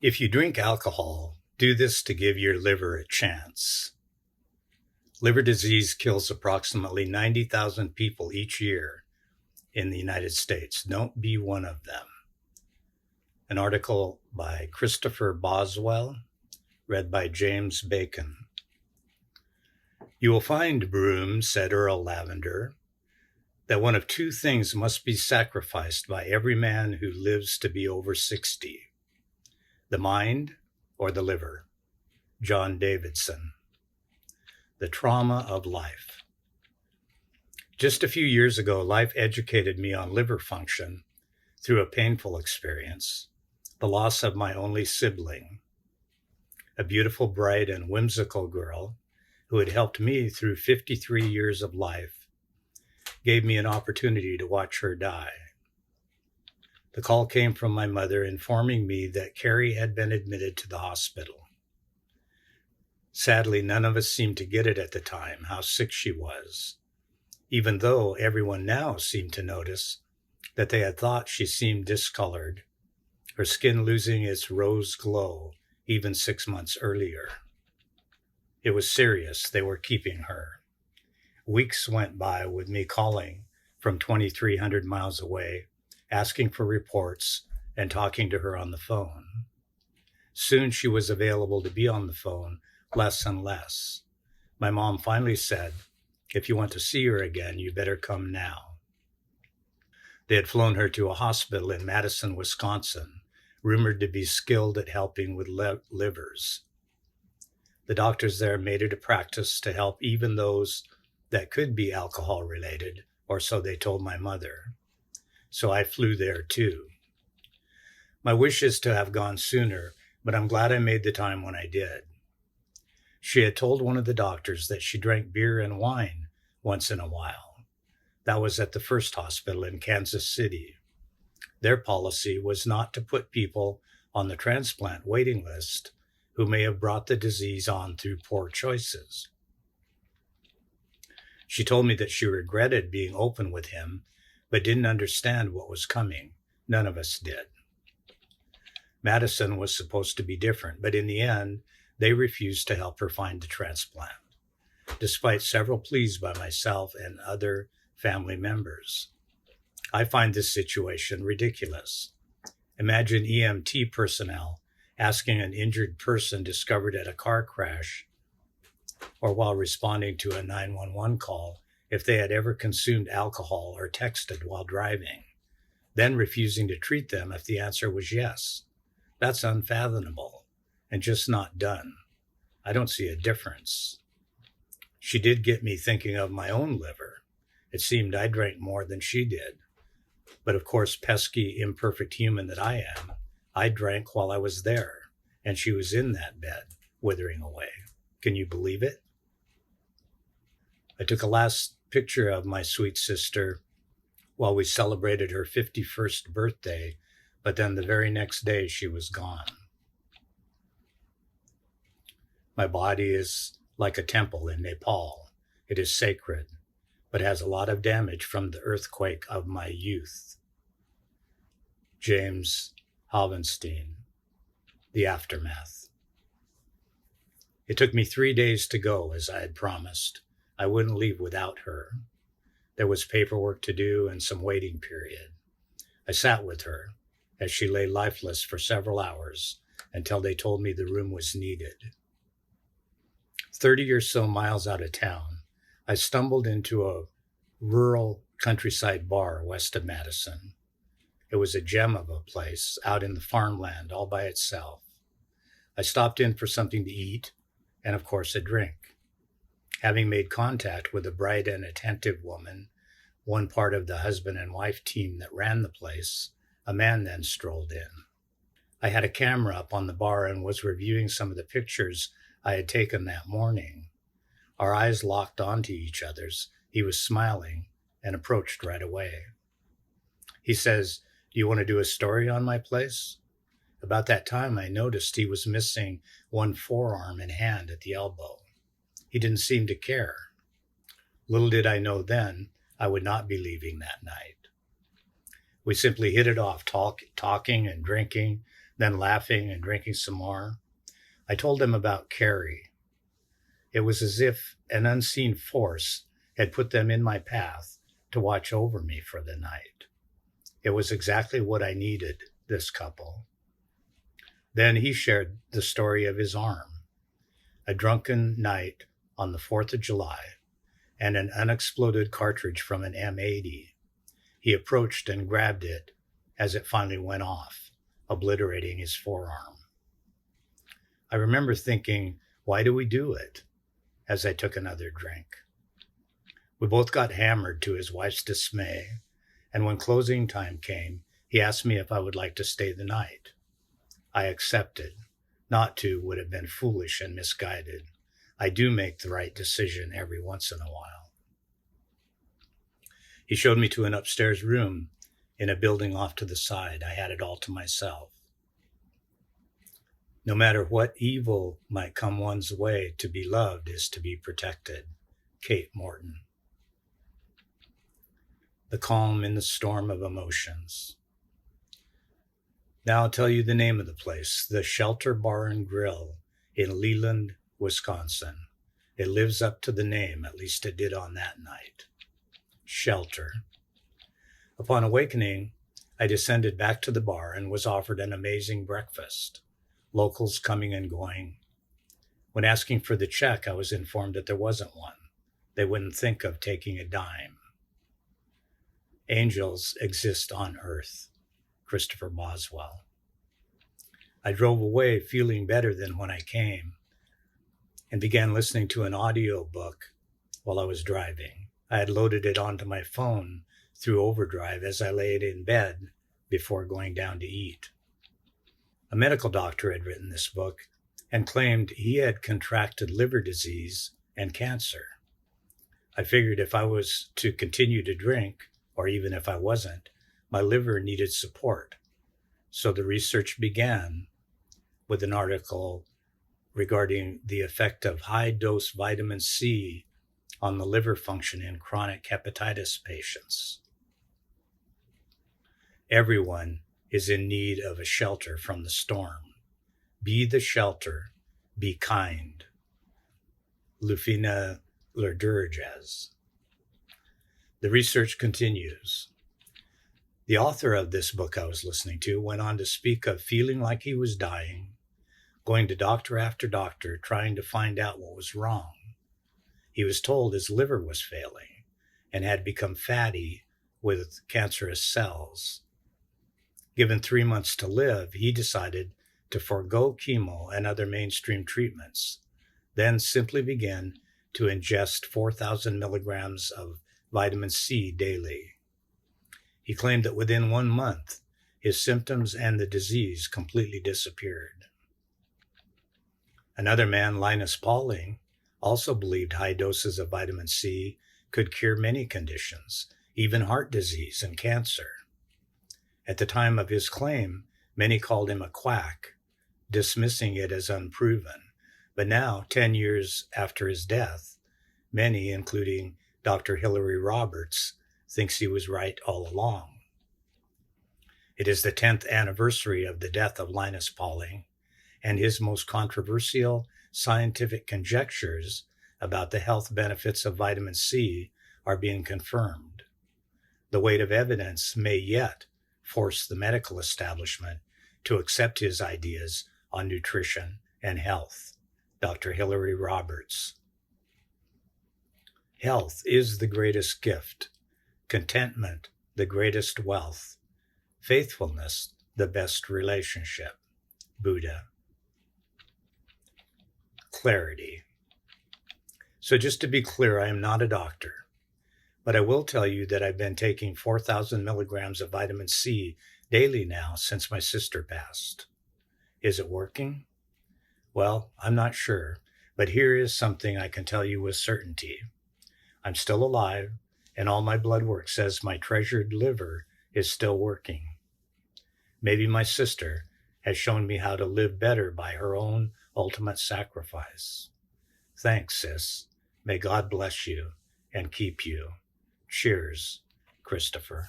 If you drink alcohol, do this to give your liver a chance. Liver disease kills approximately 90,000 people each year in the United States. Don't be one of them. An article by Christopher Boswell, read by James Bacon. You will find, Brumm, said Earl Lavender, that one of two things must be sacrificed by every man who lives to be over 60. The mind or the liver. John Davidson. The trauma of life. Just a few years ago, life educated me on liver function through a painful experience, the loss of my only sibling, a beautiful, bright, and whimsical girl who had helped me through 53 years of life, gave me an opportunity to watch her die. The call came from my mother informing me that Carrie had been admitted to the hospital. Sadly, none of us seemed to get it at the time, how sick she was, even though everyone now seemed to notice that they had thought she seemed discolored, her skin losing its rose glow even 6 months earlier. It was serious. They were keeping her. Weeks went by with me calling from 2,300 miles away, asking for reports and talking to her on the phone. Soon she was available to be on the phone less and less. My mom finally said, if you want to see her again, you better come now. They had flown her to a hospital in Madison, Wisconsin, rumored to be skilled at helping with livers. The doctors there made it a practice to help even those that could be alcohol related, or so they told my mother. So I flew there too. My wish is to have gone sooner, but I'm glad I made the time when I did. She had told one of the doctors that she drank beer and wine once in a while. That was at the first hospital in Kansas City. Their policy was not to put people on the transplant waiting list who may have brought the disease on through poor choices. She told me that she regretted being open with him, but didn't understand what was coming. None of us did. Madison was supposed to be different, but in the end, they refused to help her find the transplant, despite several pleas by myself and other family members. I find this situation ridiculous. Imagine EMT personnel asking an injured person discovered at a car crash or while responding to a 911 call if they had ever consumed alcohol or texted while driving, then refusing to treat them if the answer was yes. That's unfathomable and just not done. I don't see a difference. She did get me thinking of my own liver. It seemed I drank more than she did. But of course, pesky, imperfect human that I am, I drank while I was there, and she was in that bed, withering away. Can you believe it? I took a last picture of my sweet sister while we celebrated her 51st birthday, but then the very next day she was gone. My body is like a temple in Nepal. It is sacred, but has a lot of damage from the earthquake of my youth. James Halvenstein, The Aftermath. It took me 3 days to go, as I had promised. I wouldn't leave without her. There was paperwork to do and some waiting period. I sat with her as she lay lifeless for several hours until they told me the room was needed. 30 or so miles out of town, I stumbled into a rural countryside bar west of Madison. It was a gem of a place out in the farmland all by itself. I stopped in for something to eat and, of course, a drink. Having made contact with a bright and attentive woman, one part of the husband and wife team that ran the place, a man then strolled in. I had a camera up on the bar and was reviewing some of the pictures I had taken that morning. Our eyes locked onto each other's. He was smiling and approached right away. He says, "Do you want to do a story on my place?" About that time, I noticed he was missing one forearm and hand at the elbow. He didn't seem to care. Little did I know then I would not be leaving that night. We simply hit it off, talking and drinking, Then, laughing and drinking some more, I told them about Carrie. It was as if an unseen force had put them in my path to watch over me for the night. It was exactly what I needed, this couple. Then he shared the story of his arm, a drunken night on the 4th of July, and an unexploded cartridge from an M80. He approached and grabbed it as it finally went off, obliterating his forearm. I remember thinking, why do we do it? As I took another drink. We both got hammered to his wife's dismay, and when closing time came, he asked me if I would like to stay the night. I accepted. Not to would have been foolish and misguided. I do make the right decision every once in a while. He showed me to an upstairs room in a building off to the side. I had it all to myself. No matter what evil might come one's way, to be loved is to be protected. Kate Morton. The calm in the storm of emotions. Now I'll tell you the name of the place, the Shelter Bar and Grill in Leland, Wisconsin. It lives up to the name, at least it did on that night. Shelter. Upon awakening, I descended back to the bar and was offered an amazing breakfast, locals coming and going. When asking for the check, I was informed that there wasn't one. They wouldn't think of taking a dime. Angels exist on earth. Christopher Boswell. I drove away feeling better than when I came and began listening to an audio book while I was driving. I had loaded it onto my phone through overdrive as I laid in bed before going down to eat. A medical doctor had written this book and claimed he had contracted liver disease and cancer. I figured if I was to continue to drink, or even if I wasn't, my liver needed support. So the research began with an article regarding the effect of high-dose vitamin C on the liver function in chronic hepatitis patients. Everyone is in need of a shelter from the storm. Be the shelter, be kind. Lufina Lerderges. The research continues. The author of this book I was listening to went on to speak of feeling like he was dying, going to doctor after doctor, trying to find out what was wrong. He was told his liver was failing and had become fatty with cancerous cells. Given 3 months to live, he decided to forego chemo and other mainstream treatments, then simply began to ingest 4,000 milligrams of vitamin C daily. He claimed that within 1 month, his symptoms and the disease completely disappeared. Another man, Linus Pauling, also believed high doses of vitamin C could cure many conditions, even heart disease and cancer. At the time of his claim, many called him a quack, dismissing it as unproven. But now, 10 years after his death, many, including Dr. Hillary Roberts, thinks he was right all along. It is the 10th anniversary of the death of Linus Pauling, and his most controversial scientific conjectures about the health benefits of vitamin C are being confirmed. The weight of evidence may yet force the medical establishment to accept his ideas on nutrition and health. Dr. Hillary Roberts. Health is the greatest gift, contentment the greatest wealth, faithfulness the best relationship. Buddha. Clarity. So just to be clear, I am not a doctor, but I will tell you that I've been taking 4,000 milligrams of vitamin C daily now since my sister passed. Is it working? Well, I'm not sure, but here is something I can tell you with certainty. I'm still alive, and all my blood work says my treasured liver is still working. Maybe my sister has shown me how to live better by her own ultimate sacrifice. Thanks, sis. May God bless you and keep you. Cheers, Christopher.